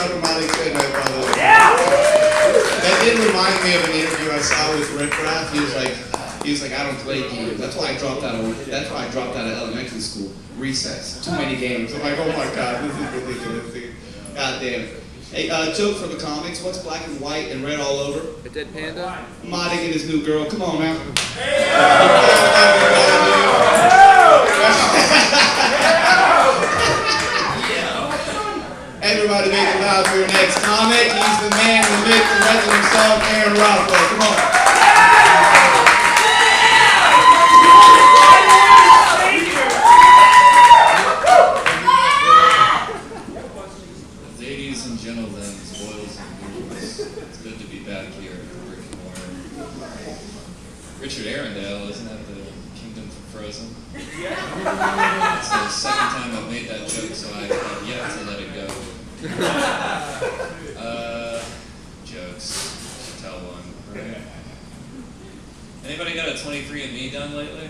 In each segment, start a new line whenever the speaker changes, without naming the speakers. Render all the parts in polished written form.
round for Monty Goodnight, by the way. Yeah! That did remind me of an interview I saw with Rick Raff. He was like, I don't play games. That's why I dropped out of elementary school. Recess. Too many games. I'm like, oh my God, this is ridiculous, dude. God damn it. Hey, joke from the comics. What's black and white and red all over?
A dead panda?
Monty and his new girl. Come on, man. Everybody make it loud for your next comic. He's the man, the myth, the legend himself, Aaron Rockwell. Come on.
Ladies and gentlemen, boys and girls, it's good to be back here at Rick and Mortar. Richard Arundel, isn't that the Kingdom for Frozen? Yeah. It's the second time I've made that joke, so I have yet to let it go. Jokes. Should tell one, right? Anybody got a 23andMe done lately?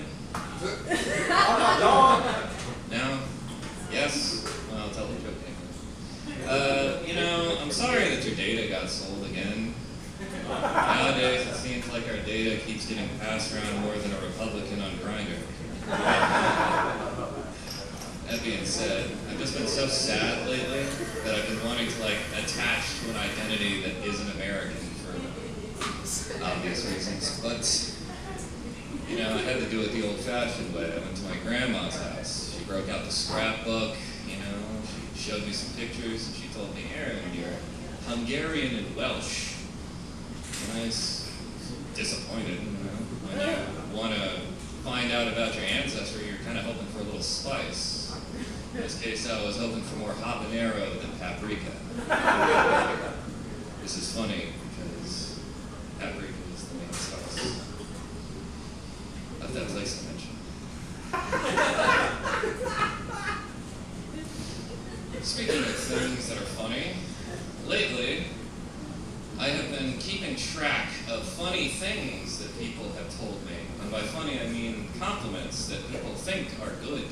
No? Yes? Well, I'll tell the joke anyway. You know, I'm sorry that your data got sold again. Nowadays, it seems like our data keeps getting passed around more than a Republican on Grindr. That being said, I've just been so sad lately that I've been wanting to, like, attach to an identity that isn't American for obvious reasons. But, you know, I had to do it the old-fashioned way. I went to my grandma's house. She broke out the scrapbook, you know, she showed me some pictures, and she told me, Aaron, you're Hungarian and Welsh. And I was disappointed, you know. When you want to find out about your ancestry, you're kind of hoping for a little spice. In this case, I was hoping for more habanero than paprika. This is funny because paprika is the main sauce of that place I mentioned. Speaking of things that are funny, lately I have been keeping track of funny things that people have told me. And by funny, I mean compliments that people think are good,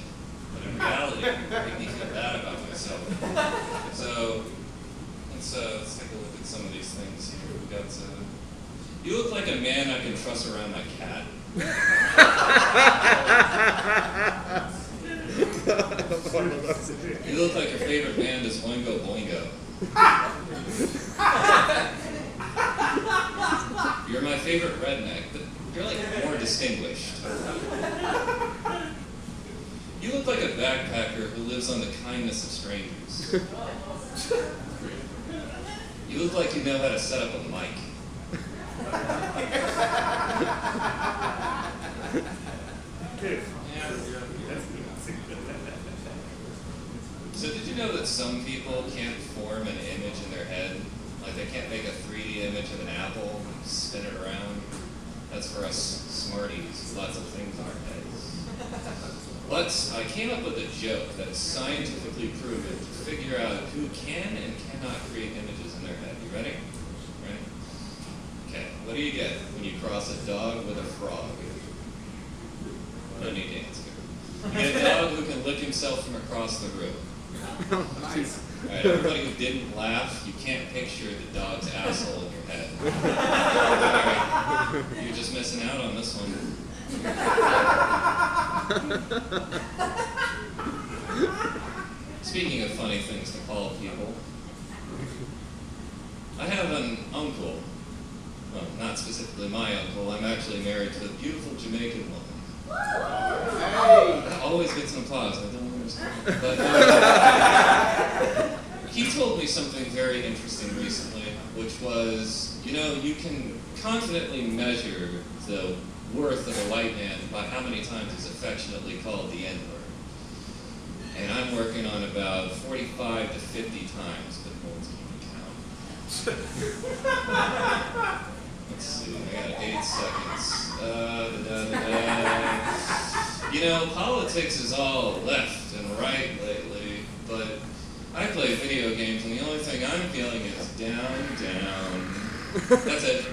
but in reality, make me feel bad about myself. So, let's take a look at some of these things here. We've got, you look like a man I can trust around my cat. You look like your favorite band is Oingo Boingo. You're my favorite redneck, but you're like more distinguished. You look like a backpacker who lives on the kindness of strangers. You look like you know how to set up a mic. So did you know that some people can't form an image in their head? Like they can't make a 3D image of an apple and spin it around? That's for us smarties, lots of things in our heads. But I came up with a joke that is scientifically proven to figure out who can and cannot create images in their head. You ready? Ready? Okay, what do you get when you cross a dog with a frog? No need to answer. You get a dog who can lick himself from across the room.
Nice.
All right, everybody who didn't laugh, you can't picture the dog's asshole in your head. All right, you're just missing out on this one. Speaking of funny things to call people, I have an uncle. Well, not specifically my uncle. I'm actually married to a beautiful Jamaican woman. That always gets an applause. I don't understand. But he told me something very interesting recently, which was, you know, you can confidently measure the worth of a white man by how many times he's affectionately called the N-word. And I'm working on about 45 to 50 times, but no one's keeping count. Let's see, I got 8 seconds. You know, politics is all left and right lately, but I play video games and the only thing I'm feeling is down, down. That's it.